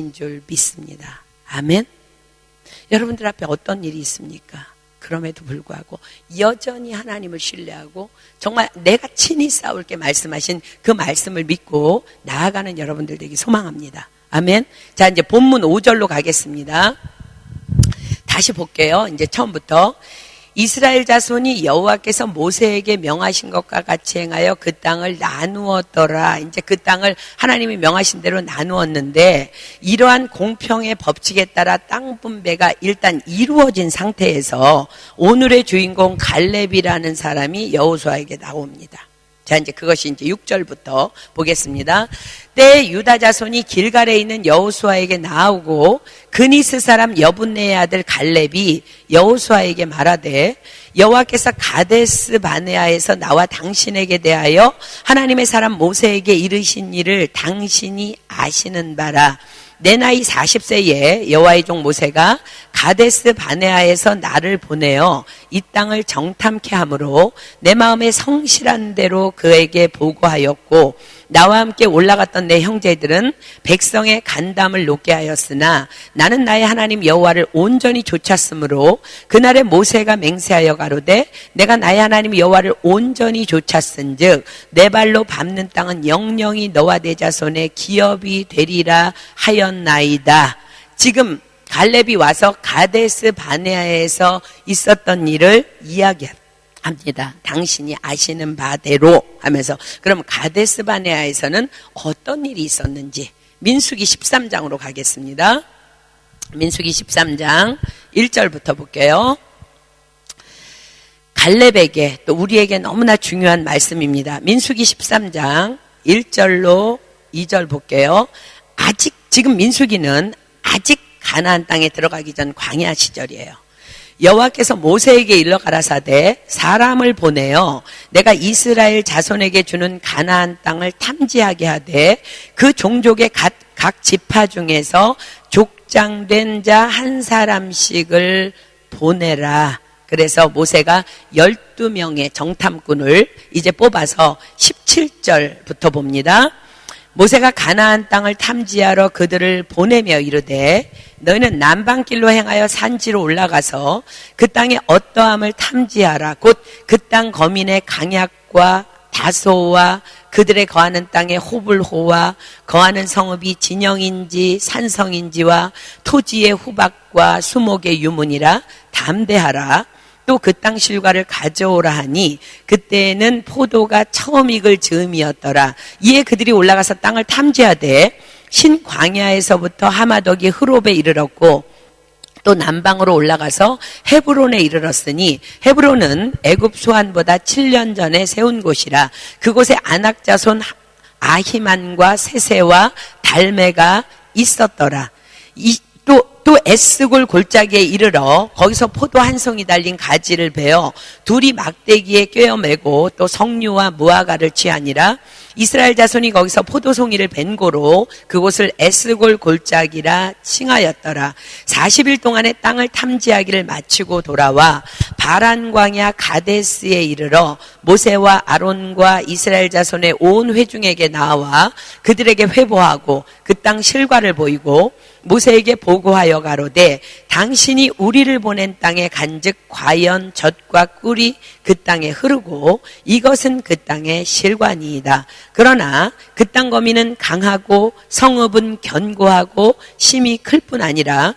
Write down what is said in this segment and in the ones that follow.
되신 줄 믿습니다. 아멘. 여러분들 앞에 어떤 일이 있습니까? 그럼에도 불구하고 여전히 하나님을 신뢰하고 정말 내가 친히 싸울게 말씀하신 그 말씀을 믿고 나아가는 여러분들 되기 소망합니다. 아멘. 자, 이제 본문 5절로 가겠습니다. 다시 볼게요. 이제 처음부터. 이스라엘 자손이 여호와께서 모세에게 명하신 것과 같이 행하여 그 땅을 나누었더라. 이제 그 땅을 하나님이 명하신 대로 나누었는데 이러한 공평의 법칙에 따라 땅 분배가 일단 이루어진 상태에서 오늘의 주인공 갈렙이라는 사람이 여호수아에게 나옵니다. 자, 이제 그것이 이제 6절부터 보겠습니다. 때에 유다 자손이 길갈에 있는 여호수아에게 나오고 그니스 사람 여분네의 아들 갈렙이 여호수아에게 말하되 여호와께서 가데스 바네아에서 나와 당신에게 대하여 하나님의 사람 모세에게 이르신 일을 당신이 아시는 바라. 내 나이 40세에 여호와의 종 모세가 가데스 바네아에서 나를 보내어 이 땅을 정탐케 하므로 내 마음에 성실한 대로 그에게 보고하였고 나와 함께 올라갔던 내 형제들은 백성의 간담을 높게 하였으나 나는 나의 하나님 여호와를 온전히 좇았으므로 그날에 모세가 맹세하여 가로되 내가 나의 하나님 여호와를 온전히 좇았은즉 내 발로 밟는 땅은 영영이 너와 내 자손의 기업이 되리라 하였나이다. 지금 갈렙이 와서 가데스 바네아에서 있었던 일을 이야기합니다. 당신이 아시는 바대로 하면서. 그럼 가데스 바네아에서는 어떤 일이 있었는지 민수기 13장으로 가겠습니다. 민수기 13장 1절부터 볼게요. 갈렙에게 또 우리에게 너무나 중요한 말씀입니다. 민수기 13장 1절로 2절 볼게요. 지금 민수기는 아직 가나안 땅에 들어가기 전 광야 시절이에요. 여호와께서 모세에게 일러 가라사대 사람을 보내어 내가 이스라엘 자손에게 주는 가나안 땅을 탐지하게 하되 그 종족의 각 지파 중에서 족장된 자 한 사람씩을 보내라. 그래서 모세가 12명의 정탐꾼을 이제 뽑아서 17절부터 봅니다. 모세가 가나안 땅을 탐지하러 그들을 보내며 이르되 너희는 남방길로 행하여 산지로 올라가서 그 땅의 어떠함을 탐지하라. 곧 그 땅 거민의 강약과 다소와 그들의 거하는 땅의 호불호와 거하는 성읍이 진영인지 산성인지와 토지의 후박과 수목의 유문이라 담대하라. 또 그 땅 실과를 가져오라 하니 그때에는 포도가 처음 익을 즈음이었더라. 이에 그들이 올라가서 땅을 탐지하되 신광야에서부터 하마덕이 흐롭에 이르렀고 또 남방으로 올라가서 헤브론에 이르렀으니 헤브론은 애굽 소안보다 7년 전에 세운 곳이라. 그곳에 아낙 자손 아히만과 세세와 달메가 있었더라. 또 에스골 골짜기에 이르러 거기서 포도 한 송이 달린 가지를 베어 둘이 막대기에 꿰어매고 또 석류와 무화과를 취하니라. 이스라엘 자손이 거기서 포도송이를 벤 고로 그곳을 에스골 골짜기라 칭하였더라. 40일 동안의 땅을 탐지하기를 마치고 돌아와 바란 광야 가데스에 이르러 모세와 아론과 이스라엘 자손의 온 회중에게 나와 그들에게 회보하고 그 땅 실과를 보이고 모세에게 보고하여 가로되 당신이 우리를 보낸 땅에 간즉 과연 젖과 꿀이 그 땅에 흐르고 이것은 그 땅의 실과니이다. 그러나 그 땅 거민은 강하고 성읍은 견고하고 심이 클 뿐 아니라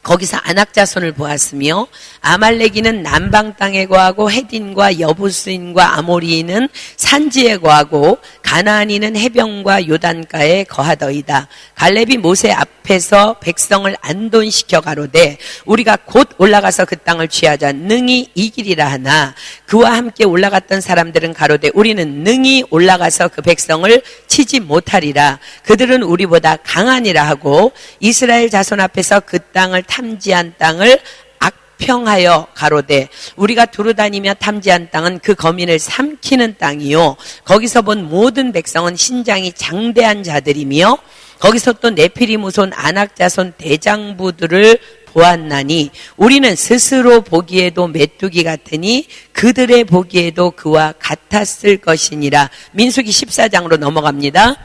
거기서 아낙 자손을 보았으며 아말렉이는 남방 땅에 거하고 헤딘과 여부스인과 아모리인은 산지에 거하고 가나안인은 해변과 요단가에 거하더이다. 갈렙이 모세 앞에서 백성을 안돈시켜 가로되 우리가 곧 올라가서 그 땅을 취하자 능히 이기리라 하나 그와 함께 올라갔던 사람들은 가로되 우리는 능히 올라가서 그 백성을 치지 못하리라. 그들은 우리보다 강하니라 하고 이스라엘 자손 앞에서 그 땅을 탐지한 땅을 악평하여 가로되 우리가 두루다니며 탐지한 땅은 그 거민을 삼키는 땅이요 거기서 본 모든 백성은 신장이 장대한 자들이며 거기서 또 네피림 후손 아낙 자손 대장부들을 보았나니 우리는 스스로 보기에도 메뚜기 같으니 그들의 보기에도 그와 같았을 것이니라. 민수기 14장으로 넘어갑니다.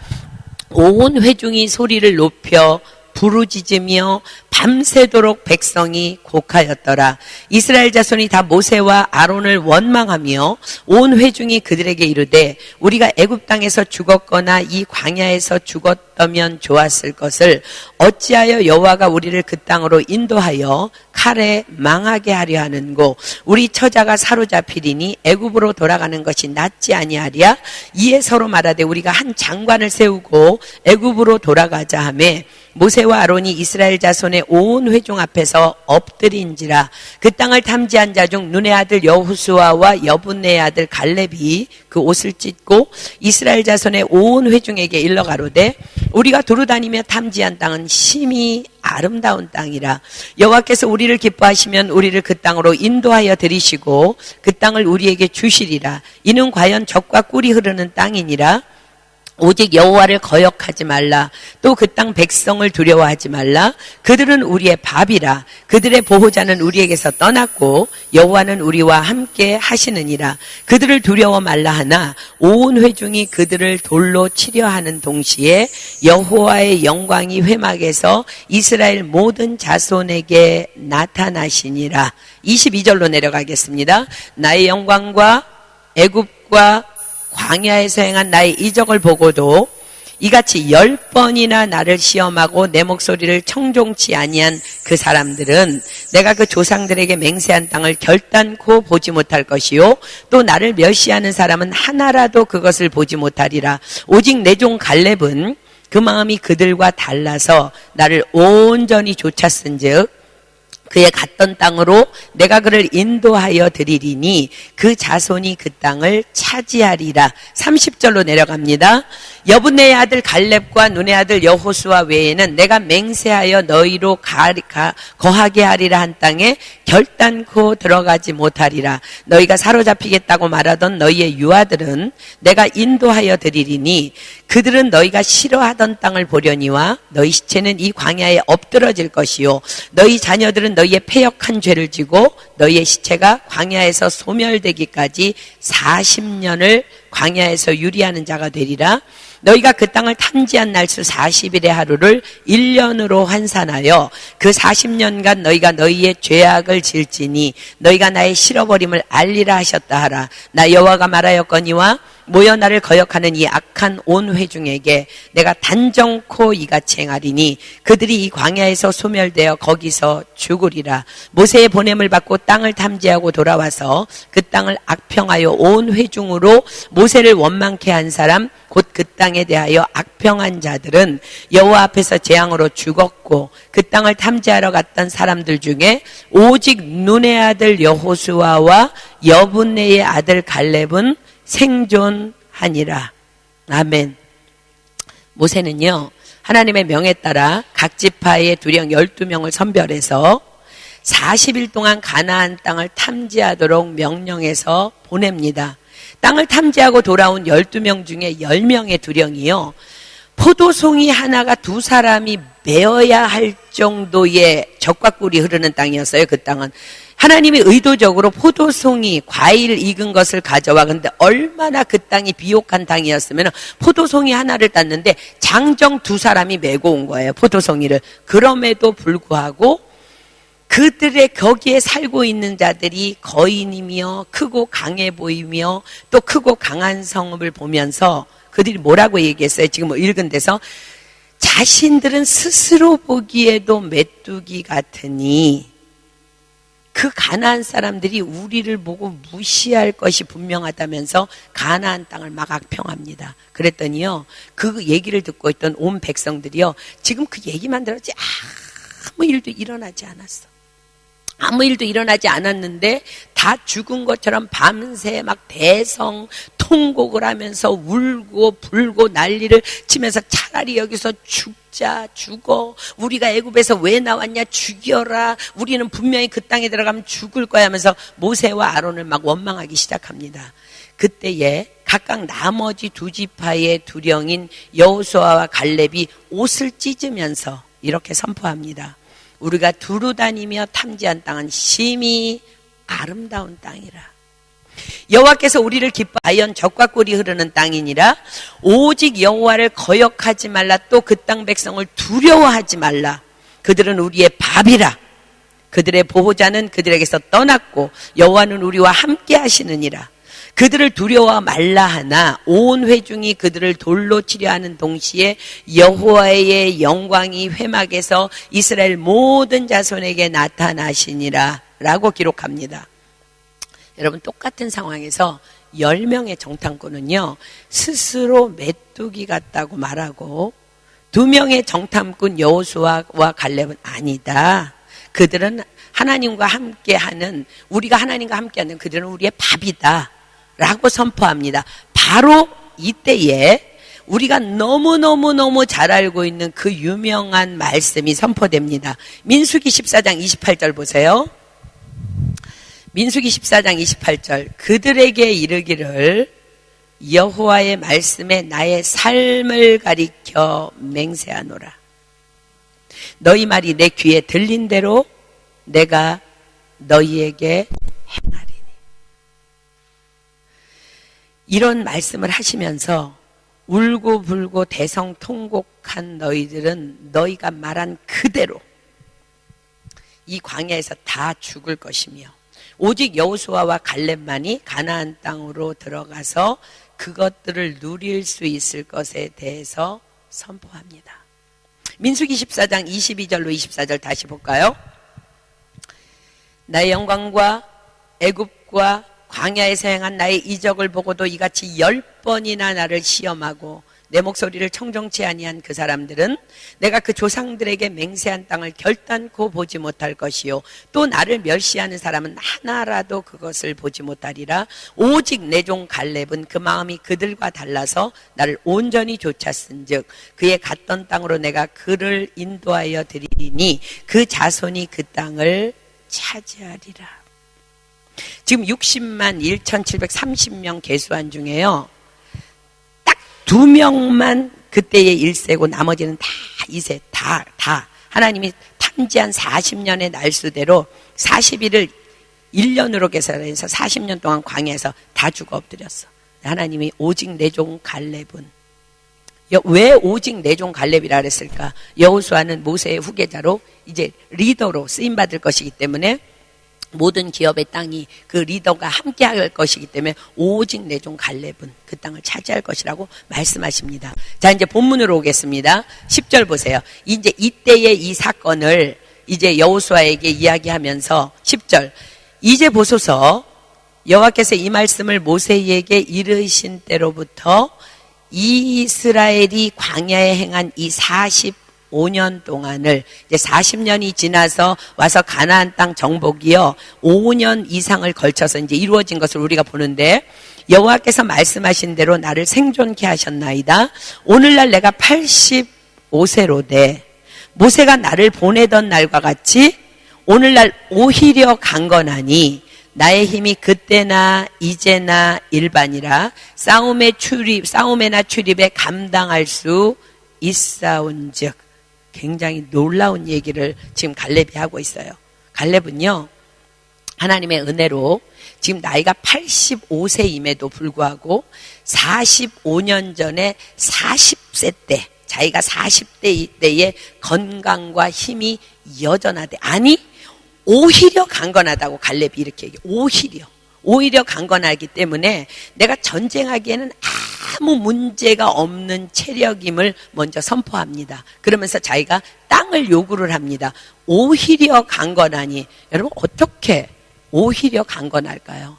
온 회중이 소리를 높여 부르짖으며 밤새도록 백성이 곡하였더라. 이스라엘 자손이 다 모세와 아론을 원망하며 온 회중이 그들에게 이르되 우리가 애굽 땅에서 죽었거나 이 광야에서 죽었다면 좋았을 것을 어찌하여 여호와가 우리를 그 땅으로 인도하여 칼에 망하게 하려 하는고 우리 처자가 사로잡히리니 애굽으로 돌아가는 것이 낫지 아니하랴. 이에 서로 말하되 우리가 한 장관을 세우고 애굽으로 돌아가자 하며 모세와 아론이 이스라엘 자손의 온 회중 앞에서 엎드린지라. 그 땅을 탐지한 자 중 눈의 아들 여호수아와 여분네의 아들 갈렙이 그 옷을 찢고 이스라엘 자손의 온 회중에게 일러 가로되 우리가 두루다니며 탐지한 땅은 심히 아름다운 땅이라. 여호와께서 우리를 기뻐하시면 우리를 그 땅으로 인도하여 들이시고 그 땅을 우리에게 주시리라. 이는 과연 젖과 꿀이 흐르는 땅이니라. 오직 여호와를 거역하지 말라. 또 그 땅 백성을 두려워하지 말라. 그들은 우리의 밥이라. 그들의 보호자는 우리에게서 떠났고 여호와는 우리와 함께 하시느니라. 그들을 두려워 말라 하나 온 회중이 그들을 돌로 치려 하는 동시에 여호와의 영광이 회막에서 이스라엘 모든 자손에게 나타나시니라. 22절로 내려가겠습니다. 나의 영광과 애굽과 광야에서 행한 나의 이적을 보고도 이같이 10번이나 나를 시험하고 내 목소리를 청종치 아니한 그 사람들은 내가 그 조상들에게 맹세한 땅을 결단코 보지 못할 것이요 또 나를 멸시하는 사람은 하나라도 그것을 보지 못하리라. 오직 내 종 갈렙은 그 마음이 그들과 달라서 나를 온전히 좇았은즉 그의 갔던 땅으로 내가 그를 인도하여 드리리니 그 자손이 그 땅을 차지하리라. 30절로 내려갑니다. 여분네의 아들 갈렙과 눈의 아들 여호수아 외에는 내가 맹세하여 너희로 거하게 하리라 한 땅에 결단코 들어가지 못하리라. 너희가 사로잡히겠다고 말하던 너희의 유아들은 내가 인도하여 드리리니 그들은 너희가 싫어하던 땅을 보려니와 너희 시체는 이 광야에 엎드러질 것이요 너희 자녀들은 너희의 패역한 죄를 지고 너희의 시체가 광야에서 소멸되기까지 40년을 광야에서 유리하는 자가 되리라. 너희가 그 땅을 탐지한 날수 40일의 하루를 1년으로 환산하여 그 40년간 너희가 너희의 죄악을 질지니 너희가 나의 실어버림을 알리라 하셨다 하라. 나 여호와가 말하였거니와 모여 나를 거역하는 이 악한 온 회중에게 내가 단정코 이같이 행하리니 그들이 이 광야에서 소멸되어 거기서 죽으리라. 모세의 보냄을 받고 땅을 탐지하고 돌아와서 그 땅을 악평하여 온 회중으로 모세를 원망케 한 사람 곧 그 땅에 대하여 악평한 자들은 여호와 앞에서 재앙으로 죽었고 그 땅을 탐지하러 갔던 사람들 중에 오직 눈의 아들 여호수아와 여분네의 아들 갈렙은 생존하니라. 아멘. 모세는요 하나님의 명에 따라 각 지파의 두령 12명을 선별해서 40일 동안 가나안 땅을 탐지하도록 명령해서 보냅니다. 땅을 탐지하고 돌아온 12명 중에 10명의 두령이요 포도송이 하나가 두 사람이 메어야 할 정도의 젖과 꿀이 흐르는 땅이었어요. 그 땅은 하나님이 의도적으로 포도송이 과일 익은 것을 가져와. 근데 얼마나 그 땅이 비옥한 땅이었으면 포도송이 하나를 땄는데 장정 두 사람이 메고 온 거예요, 포도송이를. 그럼에도 불구하고 그들의 거기에 살고 있는 자들이 거인이며 크고 강해 보이며 또 크고 강한 성읍을 보면서 그들이 뭐라고 얘기했어요? 지금 읽은 데서 자신들은 스스로 보기에도 메뚜기 같으니 그 가나안 사람들이 우리를 보고 무시할 것이 분명하다면서 가나안 땅을 막 악평합니다. 그랬더니요 그 얘기를 듣고 있던 온 백성들이요 지금 그 얘기만 들었지 아무 일도 일어나지 않았어. 아무 일도 일어나지 않았는데 다 죽은 것처럼 밤새 막 대성 통곡을 하면서 울고 불고 난리를 치면서 차라리 여기서 죽어. 우리가 애굽에서 왜 나왔냐? 죽여라. 우리는 분명히 그 땅에 들어가면 죽을 거야 하면서 모세와 아론을 막 원망하기 시작합니다. 그때에 각각 나머지 두 지파의 두령인 여호수아와 갈렙이 옷을 찢으면서 이렇게 선포합니다. 우리가 두루 다니며 탐지한 땅은 심히 아름다운 땅이라. 여호와께서 우리를 기뻐하여 적과 꿀이 흐르는 땅이니라. 오직 여호와를 거역하지 말라. 또 그 땅 백성을 두려워하지 말라. 그들은 우리의 밥이라. 그들의 보호자는 그들에게서 떠났고 여호와는 우리와 함께 하시느니라. 그들을 두려워 말라 하나 온 회중이 그들을 돌로 치려 하는 동시에 여호와의 영광이 회막에서 이스라엘 모든 자손에게 나타나시니라 라고 기록합니다. 여러분, 똑같은 상황에서 10명의 정탐꾼은요 스스로 메뚜기 같다고 말하고 2명의 정탐꾼 여호수아와 갈렙은 아니다. 그들은 하나님과 함께하는, 우리가 하나님과 함께하는, 그들은 우리의 밥이다 라고 선포합니다. 바로 이때에 우리가 너무너무 잘 알고 있는 그 유명한 말씀이 선포됩니다. 민수기 14장 28절 보세요. 민수기 14장 28절. 그들에게 이르기를 여호와의 말씀에 나의 삶을 가리켜 맹세하노라. 너희 말이 내 귀에 들린 대로 내가 너희에게 행하리니. 이런 말씀을 하시면서 울고불고 대성통곡한 너희들은 너희가 말한 그대로 이 광야에서 다 죽을 것이며 오직 여호수아와 갈렙만이 가나안 땅으로 들어가서 그것들을 누릴 수 있을 것에 대해서 선포합니다. 민수기 14장 22절로 24절 다시 볼까요? 나의 영광과 애굽과 광야에서 행한 나의 이적을 보고도 이같이 10번이나 나를 시험하고 내 목소리를 청정치 아니한 그 사람들은 내가 그 조상들에게 맹세한 땅을 결단코 보지 못할 것이요 또 나를 멸시하는 사람은 하나라도 그것을 보지 못하리라. 오직 내 종 갈렙은 그 마음이 그들과 달라서 나를 온전히 쫓았은즉 그의 갔던 땅으로 내가 그를 인도하여 드리리니 그 자손이 그 땅을 차지하리라. 지금 60만 1730명 계수한 중에요 2명만 그때의 1세고 나머지는 다 2세, 다. 하나님이 탐지한 40년의 날수대로 40일을 1년으로 계산해서 40년 동안 광야에서 다 죽어 엎드렸어. 하나님이 오직 내 종 갈렙은, 왜 오직 내 종 갈렙이라 그랬을까? 여호수아는 모세의 후계자로 이제 리더로 쓰임받을 것이기 때문에 모든 기업의 땅이 그 리더가 함께 할 것이기 때문에 오직 내 종 갈렙은 그 땅을 차지할 것이라고 말씀하십니다. 자, 이제 본문으로 오겠습니다. 10절 보세요. 이제 이때의 이 사건을 이제 여호수아에게 이야기하면서 10절. 이제 보소서 여호와께서 이 말씀을 모세에게 이르신 때로부터 이스라엘이 광야에 행한 이 45년 동안을 이제 40년이 지나서 와서 가나안 땅 정복이요 5년 이상을 걸쳐서 이제 이루어진 것을 우리가 보는데 여호와께서 말씀하신 대로 나를 생존케 하셨나이다. 오늘날 내가 85세로 돼 모세가 나를 보내던 날과 같이 오늘날 오히려 강건하니 나의 힘이 그때나 이제나 일반이라 싸움에나 출입에 감당할 수 있사온즉. 굉장히 놀라운 얘기를 지금 갈렙이 하고 있어요. 갈렙은요 하나님의 은혜로 지금 나이가 85세임에도 불구하고 45년 전에 40세 때 자기가 40대 때의 건강과 힘이 여전하대. 아니 오히려 강건하다고 갈렙이 이렇게 얘기해요. 오히려 강건하기 때문에 내가 전쟁하기에는 아무 문제가 없는 체력임을 먼저 선포합니다. 그러면서 자기가 땅을 요구를 합니다. 오히려 강건하니. 여러분 어떻게 오히려 강건할까요?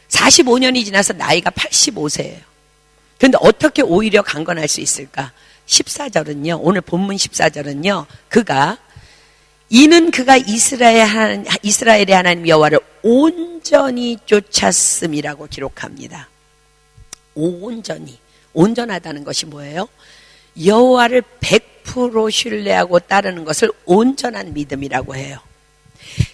45년이 지나서 나이가 85세예요. 그런데 어떻게 오히려 강건할 수 있을까? 14절은요 오늘 본문 14절은요 이는 그가 이스라엘의 하나님 여호와를 온전히 쫓았음이라고 기록합니다. 온전하다는 것이 뭐예요? 여호와를 100% 신뢰하고 따르는 것을 온전한 믿음이라고 해요.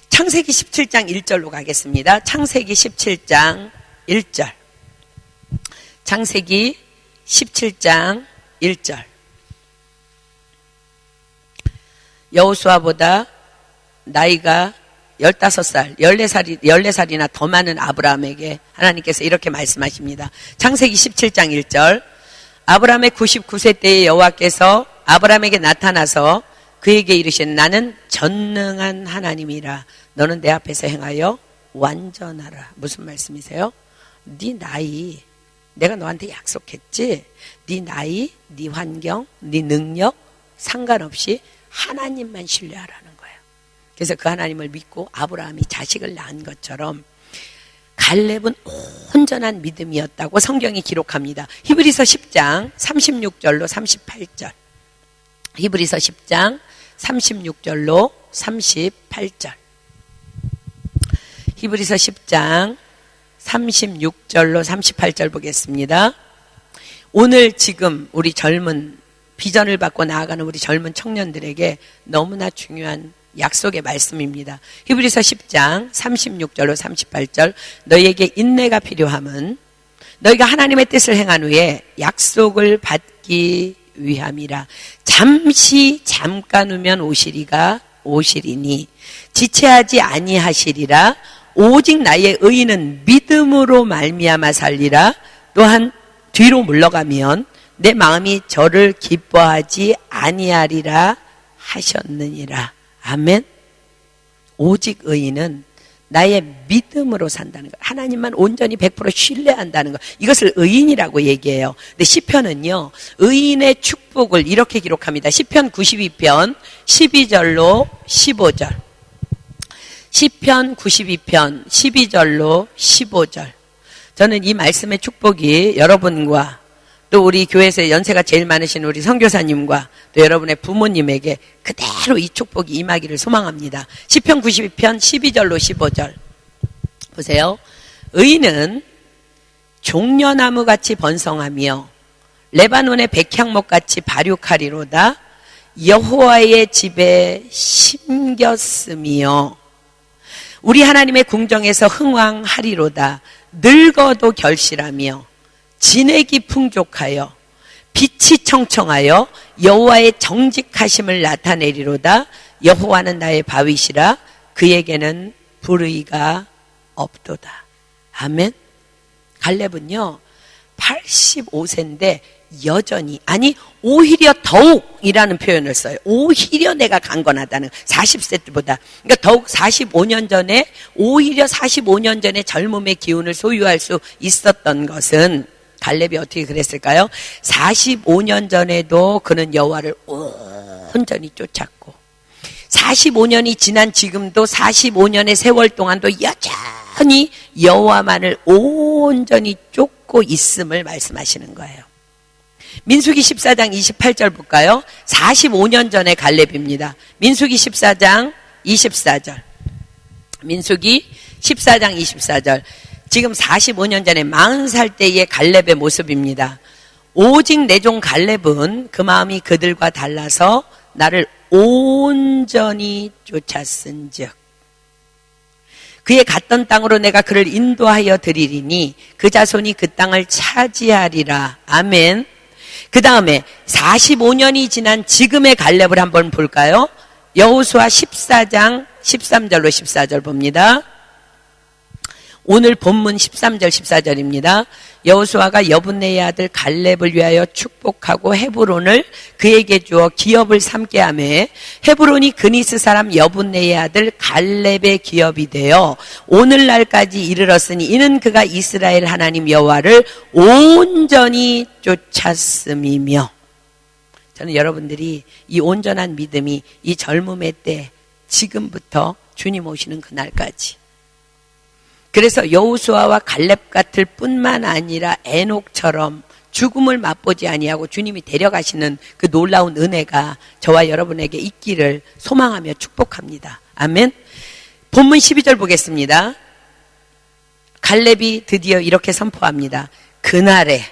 창세기 17장 1절로 가겠습니다. 창세기 17장 1절. 창세기 17장 1절. 여호수아보다 나이가 15살, 14살이나 더 많은 아브라함에게 하나님께서 이렇게 말씀하십니다. 창세기 17장 1절. 아브라함의 99세 때에 여호와께서 아브라함에게 나타나서 그에게 이르신 나는 전능한 하나님이라. 너는 내 앞에서 행하여 완전하라. 무슨 말씀이세요? 네 나이, 내가 너한테 약속했지? 네 나이, 네 환경, 네 능력 상관없이 하나님만 신뢰하라는 거예요. 그래서 그 하나님을 믿고 아브라함이 자식을 낳은 것처럼 갈렙은 온전한 믿음이었다고 성경이 기록합니다. 히브리서 10장 36절로 38절. 히브리서 10장 36절로 38절. 히브리서 10장 36절로 38절 보겠습니다. 오늘 지금 우리 젊은 비전을 받고 나아가는 우리 젊은 청년들에게 너무나 중요한 약속의 말씀입니다. 히브리서 10장 36절로 38절. 너희에게 인내가 필요함은 너희가 하나님의 뜻을 행한 후에 약속을 받기 위함이라. 잠깐 후면 오시리니 지체하지 아니하시리라. 오직 나의 의인은 믿음으로 말미암아 살리라. 또한 뒤로 물러가면 내 마음이 저를 기뻐하지 아니하리라 하셨느니라. 아멘. 오직 의인은 나의 믿음으로 산다는 것. 하나님만 온전히 100% 신뢰한다는 것. 이것을 의인이라고 얘기해요. 근데 시편은요, 의인의 축복을 이렇게 기록합니다. 시편 92편 12절로 15절. 시편 92편 12절로 15절. 저는 이 말씀의 축복이 여러분과 또 우리 교회에서 연세가 제일 많으신 우리 선교사님과 또 여러분의 부모님에게 그대로 이 축복이 임하기를 소망합니다. 시편 92편 12절로 15절 보세요. 의인은 종려나무같이 번성하며 레바논의 백향목같이 발육하리로다. 여호와의 집에 심겼으며 우리 하나님의 궁정에서 흥왕하리로다. 늙어도 결실하며 진액이 풍족하여 빛이 청청하여 여호와의 정직하심을 나타내리로다. 여호와는 나의 바위시라. 그에게는 불의가 없도다. 아멘. 갈렙은요 85세인데 여전히, 아니 오히려 더욱이라는 표현을 써요. 오히려 내가 강건하다는, 40세 때보다. 그러니까 더욱 45년 전에, 오히려 45년 전에 젊음의 기운을 소유할 수 있었던 것은, 갈렙이 어떻게 그랬을까요? 45년 전에도 그는 여호와를 온전히 쫓았고 45년이 지난 지금도 45년의 세월 동안도 여전히 여호와만을 온전히 쫓고 있음을 말씀하시는 거예요. 민수기 14장 28절 볼까요? 45년 전의 갈렙입니다. 민수기 14장 24절. 민수기 14장 24절. 지금 45년 전에 40살 때의 갈렙의 모습입니다. 오직 내 종 갈렙은 그 마음이 그들과 달라서 나를 온전히 쫓았은즉 그의 갔던 땅으로 내가 그를 인도하여 드리리니 그 자손이 그 땅을 차지하리라. 아멘. 그 다음에 45년이 지난 지금의 갈렙을 한번 볼까요? 여호수아 14장 13절로 14절 봅니다. 오늘 본문 13절 14절입니다. 여호수아가 여분네의 아들 갈렙을 위하여 축복하고 헤브론을 그에게 주어 기업을 삼게 하며 헤브론이 그니스 사람 여분네의 아들 갈렙의 기업이 되어 오늘날까지 이르렀으니 이는 그가 이스라엘 하나님 여호와를 온전히 쫓았음이며. 저는 여러분들이 이 온전한 믿음이 이 젊음의 때 지금부터 주님 오시는 그날까지, 그래서 여호수아와 갈렙 같을 뿐만 아니라 에녹처럼 죽음을 맛보지 아니하고 주님이 데려가시는 그 놀라운 은혜가 저와 여러분에게 있기를 소망하며 축복합니다. 아멘. 본문 12절 보겠습니다. 갈렙이 드디어 이렇게 선포합니다. 그날에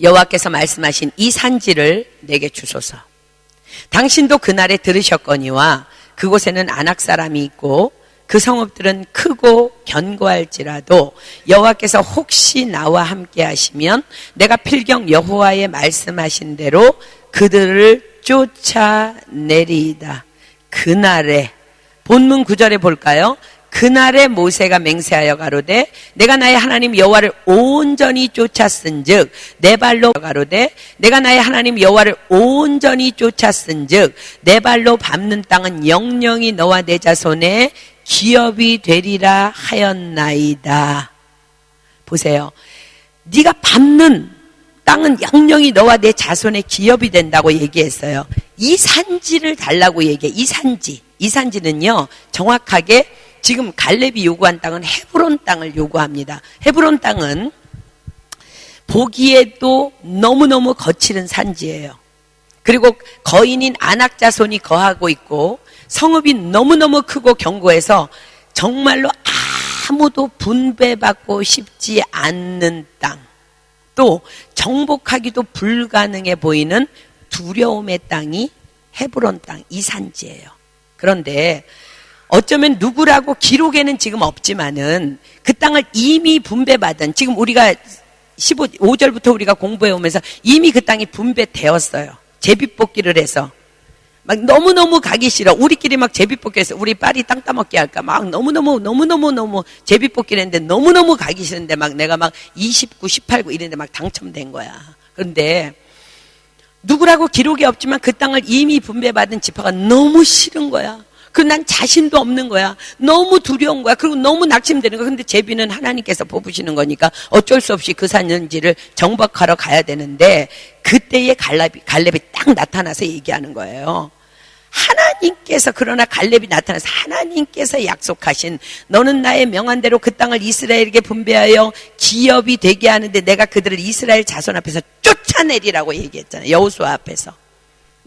여호와께서 말씀하신 이 산지를 내게 주소서. 당신도 그날에 들으셨거니와 그곳에는 아낙 사람이 있고 그 성읍들은 크고 견고할지라도 여호와께서 혹시 나와 함께 하시면 내가 필경 여호와의 말씀하신 대로 그들을 쫓아내리이다. 그날에 본문 9절에 볼까요? 그날에 모세가 맹세하여 가로되 내가 나의 하나님 여호와를 온전히 쫓았은즉 내 발로 가로되 내가 나의 하나님 여호와를 온전히 쫓았은즉 내 발로 밟는 땅은 영영이 너와 내 자손의 기업이 되리라 하였나이다. 보세요. 네가 밟는 땅은 영영이 너와 내 자손의 기업이 된다고 얘기했어요. 이 산지를 달라고 얘기해. 이 산지는요 정확하게 지금 갈렙이 요구한 땅은 헤브론 땅을 요구합니다. 헤브론 땅은 보기에도 너무너무 거칠은 산지예요. 그리고 거인인 아낙 자손이 거하고 있고 성읍이 너무너무 크고 견고해서 정말로 아무도 분배받고 싶지 않는 땅, 또 정복하기도 불가능해 보이는 두려움의 땅이 헤브론 땅, 이 산지예요. 그런데 어쩌면 누구라고 기록에는 지금 없지만은 그 땅을 이미 분배받은, 지금 우리가 5절부터 우리가 공부해 오면서 이미 그 땅이 분배되었어요. 제비뽑기를 해서 막 너무너무 가기 싫어. 우리끼리 막 제비뽑기해서 우리 빨리 땅 따먹기 할까 막 너무너무 제비뽑기를 했는데 너무너무 가기 싫은데 막 내가 막 29, 18구 이랬는데 막 당첨된 거야. 그런데 누구라고 기록이 없지만 그 땅을 이미 분배받은 지파가 너무 싫은 거야. 난 자신도 없는 거야. 너무 두려운 거야. 그리고 너무 낙심되는 거야. 근데 제비는 하나님께서 뽑으시는 거니까 어쩔 수 없이 그 산지를 정복하러 가야 되는데 그때에 갈렙이 딱 나타나서 얘기하는 거예요. 하나님께서, 그러나 갈렙이 나타나서 하나님께서 약속하신 너는 나의 명한대로 그 땅을 이스라엘에게 분배하여 기업이 되게 하는데 내가 그들을 이스라엘 자손 앞에서 쫓아내리라고 얘기했잖아요. 여호수아 앞에서.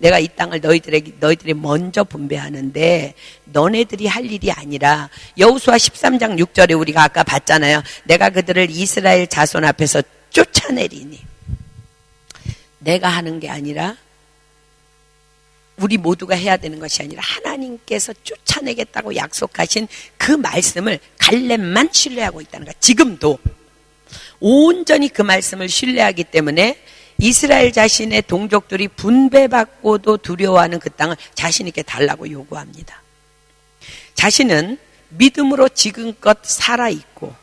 내가 이 땅을 너희들이 먼저 분배하는데 너네들이 할 일이 아니라, 여호수아 13장 6절에 우리가 아까 봤잖아요. 내가 그들을 이스라엘 자손 앞에서 쫓아내리니. 내가 하는 게 아니라, 우리 모두가 해야 되는 것이 아니라 하나님께서 쫓아내겠다고 약속하신 그 말씀을 갈렙만 신뢰하고 있다는 거야. 지금도 온전히 그 말씀을 신뢰하기 때문에 이스라엘 자신의 동족들이 분배받고도 두려워하는 그 땅을 자신 있게 달라고 요구합니다. 자신은 믿음으로 지금껏 살아있고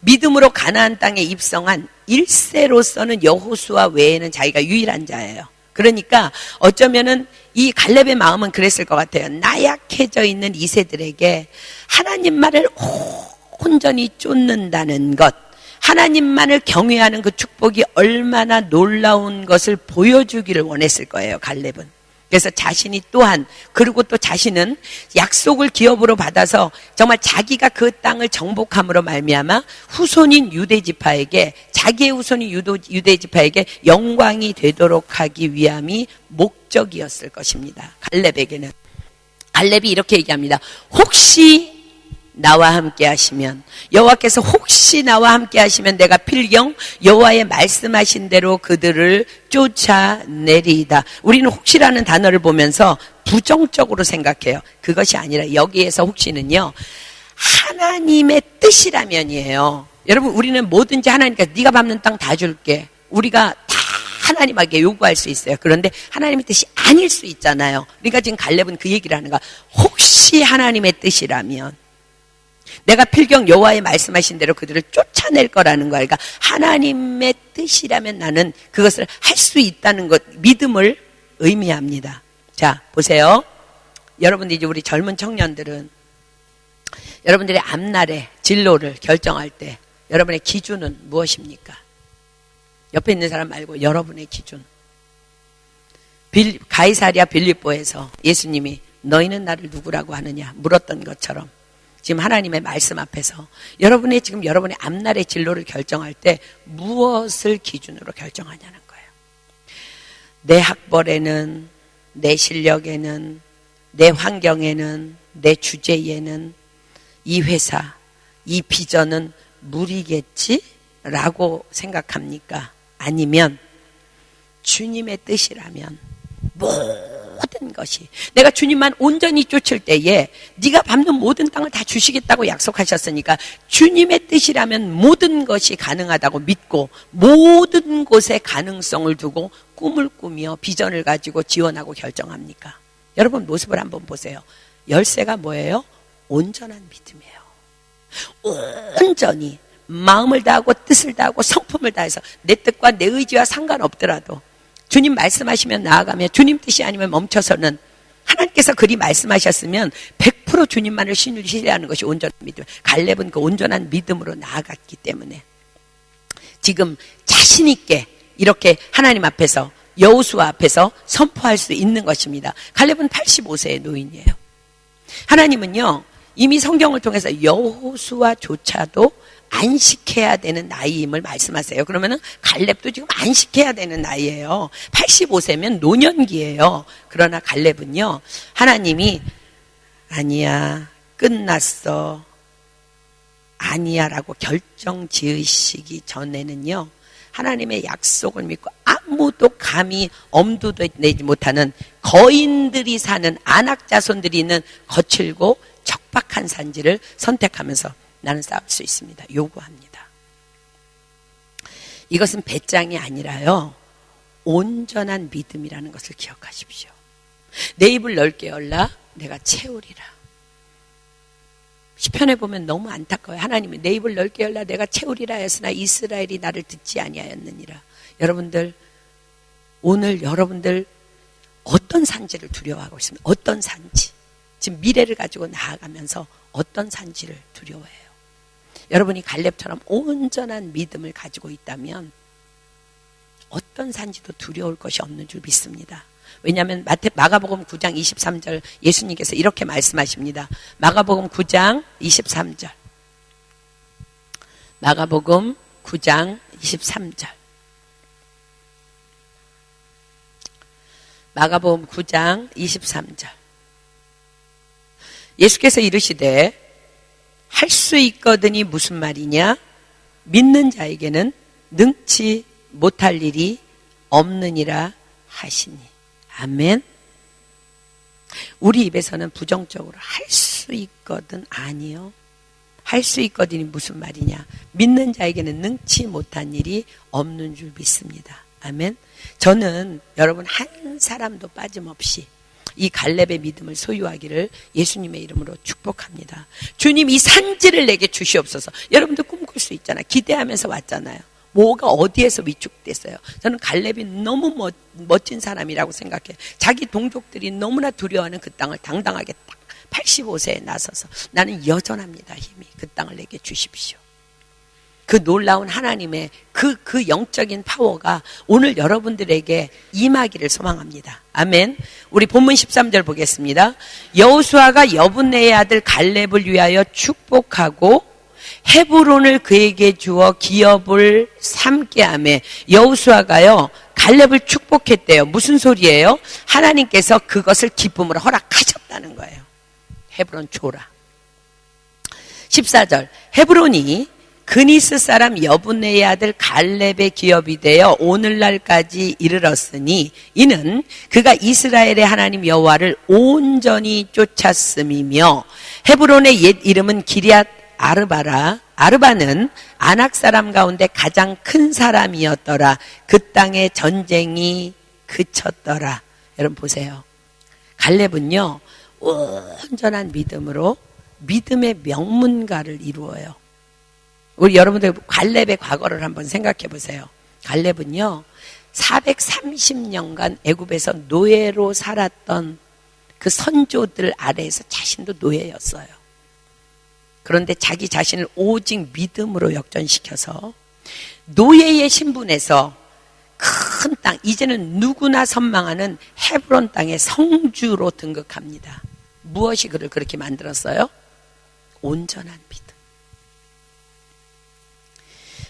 믿음으로 가나안 땅에 입성한 1세로서는 여호수아 외에는 자기가 유일한 자예요. 그러니까 어쩌면은 이 갈렙의 마음은 그랬을 것 같아요. 나약해져 있는 이세들에게 하나님만을 온전히 쫓는다는 것, 하나님만을 경외하는 그 축복이 얼마나 놀라운 것을 보여주기를 원했을 거예요, 갈렙은. 그래서 자신이 또한, 그리고 또 자신은 약속을 기업으로 받아서 정말 자기가 그 땅을 정복함으로 말미암아 후손인 유대지파에게, 자기의 후손인 유대지파에게 영광이 되도록 하기 위함이 목적이었을 것입니다. 갈렙에게는. 갈렙이 이렇게 얘기합니다. 혹시 나와 함께 하시면, 여호와께서 혹시 나와 함께 하시면 내가 필경 여호와의 말씀하신 대로 그들을 쫓아내리이다. 우리는 혹시라는 단어를 보면서 부정적으로 생각해요. 그것이 아니라 여기에서 혹시는요, 하나님의 뜻이라면이에요. 여러분, 우리는 뭐든지 하나님께서 네가 밟는 땅 다 줄게, 우리가 다 하나님에게 요구할 수 있어요. 그런데 하나님의 뜻이 아닐 수 있잖아요. 그러니까 지금 갈렙은 그 얘기를 하는 거야. 혹시 하나님의 뜻이라면 내가 필경 여호와의 말씀하신 대로 그들을 쫓아낼 거라는 거야. 그러니까 하나님의 뜻이라면 나는 그것을 할 수 있다는 것, 믿음을 의미합니다. 자, 보세요. 여러분들, 이제 우리 젊은 청년들은 여러분들의 앞날의 진로를 결정할 때 여러분의 기준은 무엇입니까? 옆에 있는 사람 말고 여러분의 기준. 가이사랴 빌립보에서 예수님이 너희는 나를 누구라고 하느냐 물었던 것처럼 지금 하나님의 말씀 앞에서 여러분의 앞날의 진로를 결정할 때 무엇을 기준으로 결정하냐는 거예요. 내 학벌에는, 내 실력에는, 내 환경에는, 내 주제에는 이 회사, 이 비전은 무리겠지? 라고 생각합니까? 아니면 주님의 뜻이라면 모든 것이, 내가 주님만 온전히 쫓을 때에 네가 밟는 모든 땅을 다 주시겠다고 약속하셨으니까 주님의 뜻이라면 모든 것이 가능하다고 믿고 모든 곳에 가능성을 두고 꿈을 꾸며 비전을 가지고 지원하고 결정합니까? 여러분 모습을 한번 보세요. 열쇠가 뭐예요? 온전한 믿음이에요. 온전히 마음을 다하고 뜻을 다하고 성품을 다해서 내 뜻과 내 의지와 상관없더라도 주님 말씀하시면 나아가며 주님 뜻이 아니면 멈춰서는 하나님께서 그리 말씀하셨으면 100% 주님만을 신뢰하는 것이 온전한 믿음. 갈렙은 그 온전한 믿음으로 나아갔기 때문에 지금 자신 있게 이렇게 하나님 앞에서 여호수아 앞에서 선포할 수 있는 것입니다. 갈렙은 85세의 노인이에요. 하나님은요 이미 성경을 통해서 여호수아조차도 안식해야 되는 나이임을 말씀하세요. 그러면은 갈렙도 지금 안식해야 되는 나이예요. 85세면 노년기예요. 그러나 갈렙은요 하나님이 아니야 끝났어 아니야 라고 결정 지으시기 전에는요 하나님의 약속을 믿고 아무도 감히 엄두도 내지 못하는 거인들이 사는 안악 자손들이 있는 거칠고 척박한 산지를 선택하면서 나는 싸울 수 있습니다. 요구합니다. 이것은 배짱이 아니라요 온전한 믿음이라는 것을 기억하십시오. 내 입을 넓게 열라 내가 채우리라. 시편에 보면 너무 안타까워요. 하나님이 내 입을 넓게 열라 내가 채우리라 했으나 이스라엘이 나를 듣지 아니하였느니라. 여러분들 오늘 여러분들 어떤 산지를 두려워하고 있습니까? 어떤 산지? 지금 미래를 가지고 나아가면서 어떤 산지를 두려워해요? 여러분이 갈렙처럼 온전한 믿음을 가지고 있다면 어떤 산지도 두려울 것이 없는 줄 믿습니다. 왜냐하면 마가복음 9장 23절 예수님께서 이렇게 말씀하십니다. 마가복음 9장 23절 마가복음 9장 23절 마가복음 9장 23절 예수께서 이르시되 할 수 있거든이 무슨 말이냐? 믿는 자에게는 능치 못할 일이 없느니라 하시니. 아멘. 우리 입에서는 부정적으로 할 수 있거든 아니요. 할 수 있거든이 무슨 말이냐? 믿는 자에게는 능치 못한 일이 없는 줄 믿습니다. 아멘. 저는 여러분 한 사람도 빠짐없이 이 갈렙의 믿음을 소유하기를 예수님의 이름으로 축복합니다. 주님 이 산지를 내게 주시옵소서. 여러분들 꿈꿀 수 있잖아요. 기대하면서 왔잖아요. 뭐가 어디에서 위축됐어요. 저는 갈렙이 너무 멋진 사람이라고 생각해요. 자기 동족들이 너무나 두려워하는 그 땅을 당당하게 딱 85세에 나서서 나는 여전합니다. 힘이 그 땅을 내게 주십시오. 그 놀라운 하나님의 그 영적인 파워가 오늘 여러분들에게 임하기를 소망합니다. 아멘. 우리 본문 13절 보겠습니다. 여호수아가 여분네의 아들 갈렙을 위하여 축복하고 헤브론을 그에게 주어 기업을 삼게 하며 여호수아가요 갈렙을 축복했대요. 무슨 소리예요? 하나님께서 그것을 기쁨으로 허락하셨다는 거예요. 헤브론 줘라. 14절 헤브론이 그니스 사람 여분네의 아들 갈렙의 기업이 되어 오늘날까지 이르렀으니 이는 그가 이스라엘의 하나님 여호와를 온전히 쫓았음이며 헤브론의 옛 이름은 기럇 아르바라. 아르바는 아낙 사람 가운데 가장 큰 사람이었더라. 그 땅에 전쟁이 그쳤더라. 여러분 보세요. 갈렙은요 온전한 믿음으로 믿음의 명문가를 이루어요. 우리 여러분들 갈렙의 과거를 한번 생각해 보세요. 갈렙은요 430년간 애굽에서 노예로 살았던 그 선조들 아래에서 자신도 노예였어요. 그런데 자기 자신을 오직 믿음으로 역전시켜서 노예의 신분에서 큰 땅, 이제는 누구나 선망하는 헤브론 땅의 성주로 등극합니다. 무엇이 그를 그렇게 만들었어요? 온전한 믿음.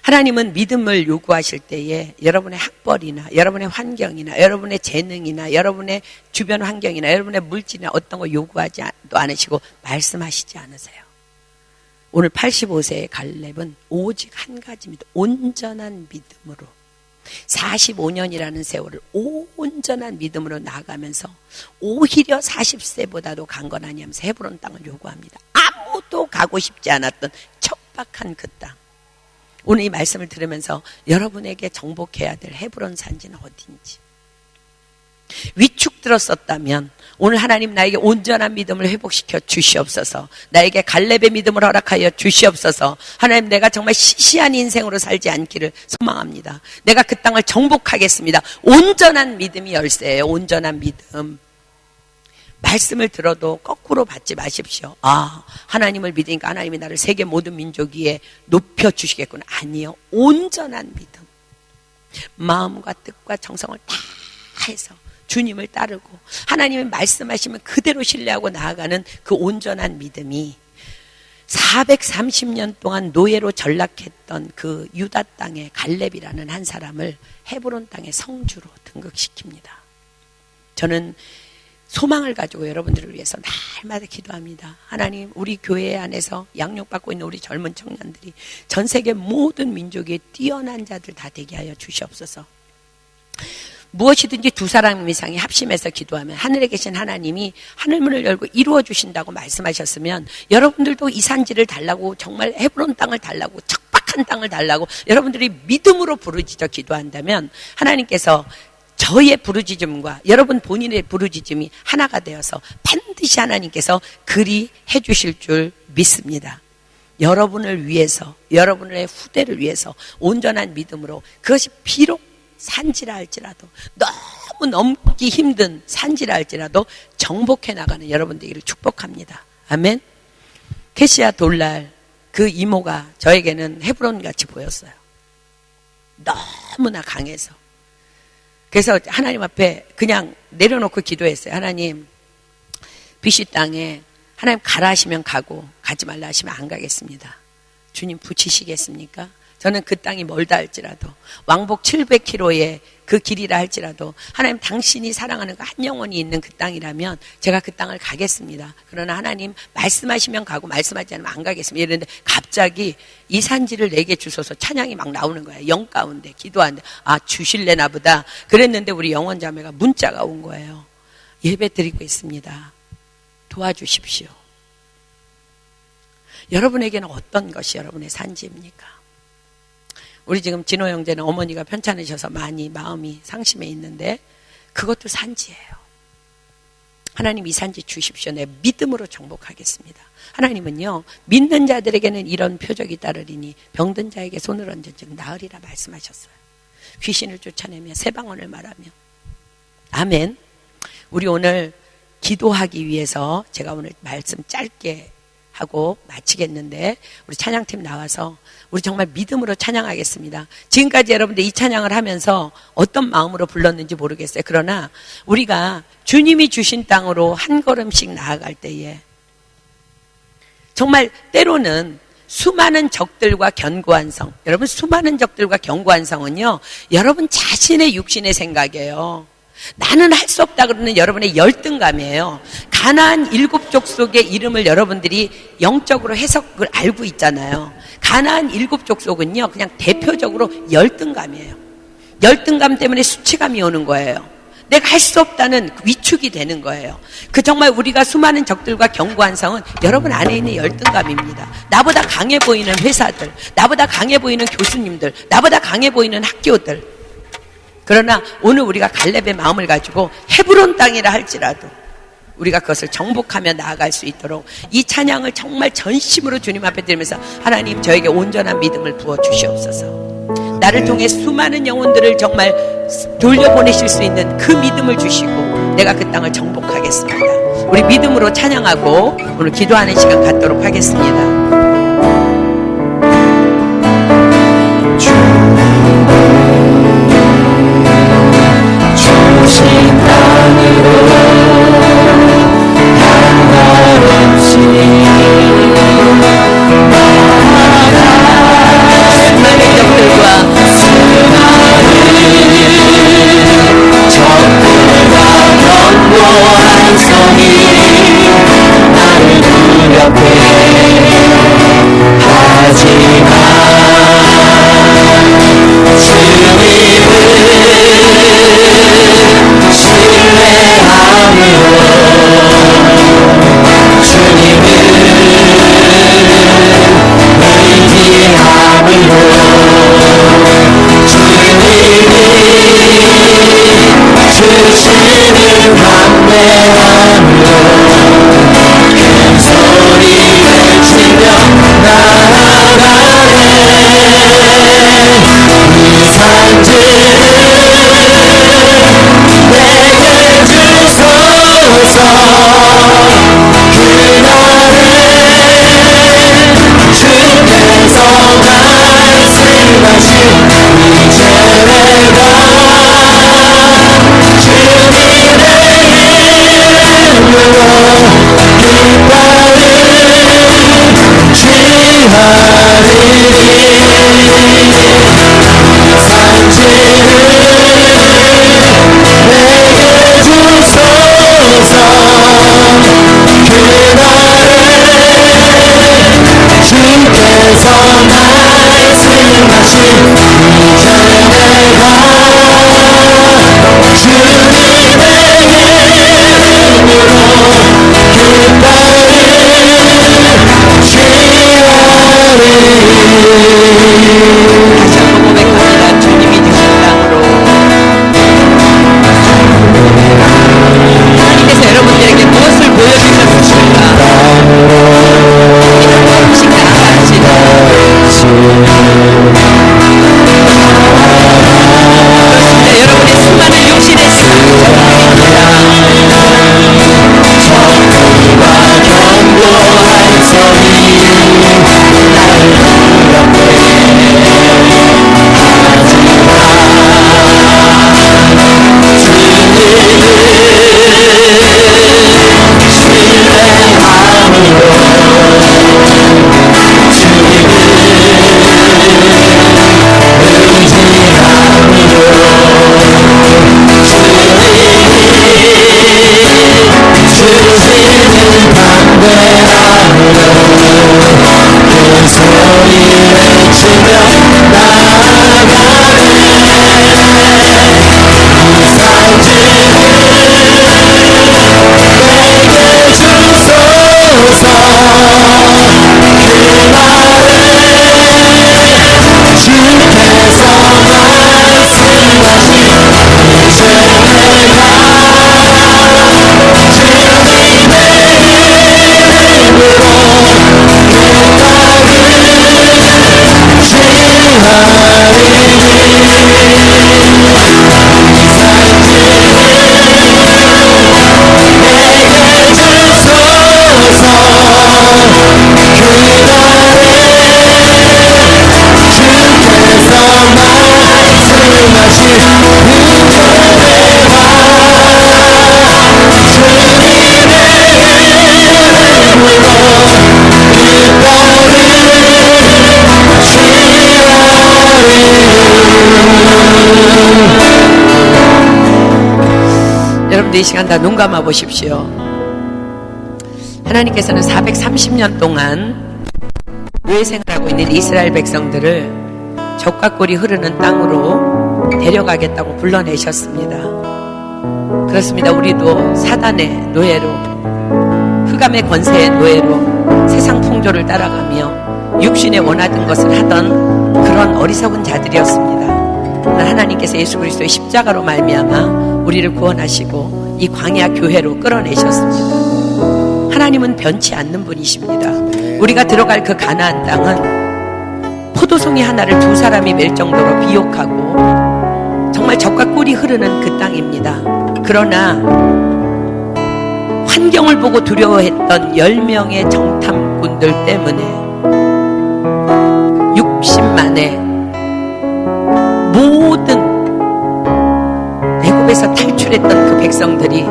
하나님은 믿음을 요구하실 때에 여러분의 학벌이나 여러분의 환경이나 여러분의 재능이나 여러분의 주변 환경이나 여러분의 물질이나 어떤 거 요구하지 않으시고 말씀하시지 않으세요. 오늘 85세의 갈렙은 오직 한 가지입니다. 온전한 믿음으로 45년이라는 세월을 온전한 믿음으로 나아가면서 오히려 40세보다도 강건하니 하면서 헤브론 땅을 요구합니다. 아무도 가고 싶지 않았던 척박한 그 땅. 오늘 이 말씀을 들으면서 여러분에게 정복해야 될 헤브론 산지는 어딘지, 들었었다면 오늘 하나님 나에게 온전한 믿음을 회복시켜 주시옵소서. 나에게 갈렙의 믿음을 허락하여 주시옵소서. 하나님, 내가 정말 시시한 인생으로 살지 않기를 소망합니다. 내가 그 땅을 정복하겠습니다. 온전한 믿음이 열쇠예요. 온전한 믿음. 말씀을 들어도 거꾸로 받지 마십시오. 아, 하나님을 믿으니까 하나님이 나를 세계 모든 민족 위에 높여주시겠구나. 아니요. 온전한 믿음. 마음과 뜻과 정성을 다 해서 주님을 따르고 하나님이 말씀하시면 그대로 신뢰하고 나아가는 그 온전한 믿음이 430년 동안 노예로 전락했던 그 유다 땅의 갈렙이라는 한 사람을 헤브론 땅의 성주로 등극시킵니다. 저는 소망을 가지고 여러분들을 위해서 날마다 기도합니다. 하나님, 우리 교회 안에서 양육받고 있는 우리 젊은 청년들이 전 세계 모든 민족의 뛰어난 자들 다 되게 하여 주시옵소서. 무엇이든지 두 사람 이상이 합심해서 기도하면 하늘에 계신 하나님이 하늘문을 열고 이루어 주신다고 말씀하셨으면 여러분들도 이 산지를 달라고, 정말 헤브론 땅을 달라고, 척박한 땅을 달라고 여러분들이 믿음으로 부르짖어 기도한다면 하나님께서 저의 부르짖음과 여러분 본인의 부르짖음이 하나가 되어서 반드시 하나님께서 그리 해주실 줄 믿습니다. 여러분을 위해서, 여러분의 후대를 위해서 온전한 믿음으로, 그것이 비록 산지라 할지라도, 너무 넘기 힘든 산지라 할지라도 정복해 나가는 여러분들에게 축복합니다. 아멘. 케시아 돌랄 그 이모가 저에게는 헤브론같이 보였어요. 너무나 강해서. 그래서 하나님 앞에 그냥 내려놓고 기도했어요. 하나님, BC 땅에 하나님 가라 하시면 가고 가지 말라 하시면 안 가겠습니다. 주님 붙이시겠습니까? 저는 그 땅이 멀다 할지라도, 왕복 700km의 그 길이라 할지라도 하나님, 당신이 사랑하는 그 한 영혼이 있는 그 땅이라면 제가 그 땅을 가겠습니다. 그러나 하나님, 말씀하시면 가고 말씀하지 않으면 안 가겠습니다. 이랬는데 갑자기 이 산지를 내게 주소서 찬양이 막 나오는 거예요. 영 가운데 기도하는데, 아, 주실래나 보다 그랬는데 우리 영원자매가 문자가 온 거예요. 예배 드리고 있습니다. 도와주십시오. 여러분에게는 어떤 것이 여러분의 산지입니까? 우리 지금 진호 형제는 어머니가 편찮으셔서 많이 마음이 상심해 있는데 그것도 산지예요. 하나님, 이 산지 주십시오. 내 믿음으로 정복하겠습니다. 하나님은요, 믿는 자들에게는 이런 표적이 따르리니 병든 자에게 손을 얹은 즉 나으리라 말씀하셨어요. 귀신을 쫓아내며 새방언을 말하며. 아멘. 우리 오늘 기도하기 위해서 제가 오늘 말씀 짧게 하고 마치겠는데, 우리 찬양팀 나와서 우리 정말 믿음으로 찬양하겠습니다. 지금까지 여러분들 이 찬양을 하면서 어떤 마음으로 불렀는지 모르겠어요. 그러나 우리가 주님이 주신 땅으로 한 걸음씩 나아갈 때에 정말 때로는 수많은 적들과 견고한 성, 여러분 수많은 적들과 견고한 성은요, 여러분 자신의 육신의 생각이에요. 나는 할 수 없다 그러는 여러분의 열등감이에요. 가나안 7족 속의 이름을 여러분들이 영적으로 해석을 알고 있잖아요. 가나안 7족 속은요, 그냥 대표적으로 열등감이에요. 열등감 때문에 수치감이 오는 거예요. 내가 할 수 없다는 위축이 되는 거예요. 그 정말 우리가 수많은 적들과 견고한 성은 여러분 안에 있는 열등감입니다. 나보다 강해 보이는 회사들, 나보다 강해 보이는 교수님들, 나보다 강해 보이는 학교들. 그러나 오늘 우리가 갈렙의 마음을 가지고 헤브론 땅이라 할지라도 우리가 그것을 정복하며 나아갈 수 있도록 이 찬양을 정말 전심으로 주님 앞에 드리면서, 하나님, 저에게 온전한 믿음을 부어 주시옵소서. 나를 통해 수많은 영혼들을 정말 돌려보내실 수 있는 그 믿음을 주시고 내가 그 땅을 정복하겠습니다. 우리 믿음으로 찬양하고 오늘 기도하는 시간 갖도록 하겠습니다. 나를 두렵게 여러분들 이 시간 다 눈 감아 보십시오. 하나님께서는 430년 동안 노예 생활하고 있는 이스라엘 백성들을 적과 꿀이 흐르는 땅으로 데려가겠다고 불러내셨습니다. 그렇습니다. 우리도 사단의 노예로, 흑암의 권세의 노예로 세상 풍조를 따라가며 육신에 원하던 것을 하던 그런 어리석은 자들이었습니다. 그러나 하나님께서 예수 그리스도의 십자가로 말미암아 우리를 구원하시고 이 광야 교회로 끌어내셨습니다. 하나님은 변치 않는 분이십니다. 우리가 들어갈 그 가나안 땅은 포도송이 하나를 두 사람이 맬 정도로 비옥하고 정말 젖과 꿀이 흐르는 그 땅입니다. 그러나 환경을 보고 두려워했던 10명의 정탐꾼들 때문에 60만의 모든 애굽에서 탈출했던 그 백성들이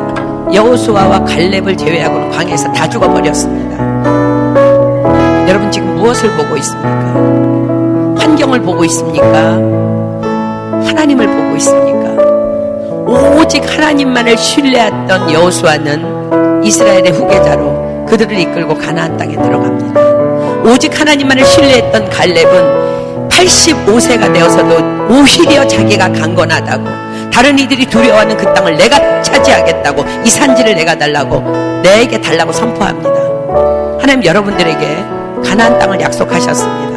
여호수아와 갈렙을 제외하고는 광야에서 다 죽어버렸습니다. 여러분 지금 무엇을 보고 있습니까? 환경을 보고 있습니까? 하나님을 보고 있습니까? 오직 하나님만을 신뢰했던 여호수아는 이스라엘의 후계자로 그들을 이끌고 가나안 땅에 들어갑니다. 오직 하나님만을 신뢰했던 갈렙은 85세가 되어서도 오히려 자기가 강건하다고, 다른 이들이 두려워하는 그 땅을 내가 차지하겠다고, 이 산지를 내가 달라고, 내게 달라고 선포합니다. 하나님 여러분들에게 가나안 땅을 약속하셨습니다.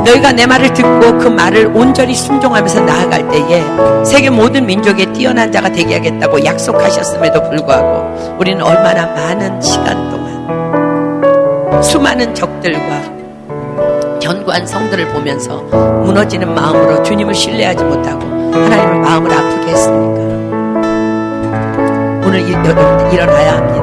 너희가 내 말을 듣고 그 말을 온전히 순종하면서 나아갈 때에 세계 모든 민족에 뛰어난 자가 되게 하겠다고 약속하셨음에도 불구하고 우리는 얼마나 많은 시간 동안 수많은 적들과 견고한 성들을 보면서 무너지는 마음으로 주님을 신뢰하지 못하고 하나님의 마음을 아프게 했습니까? 오늘 여러분 일어나야 합니다.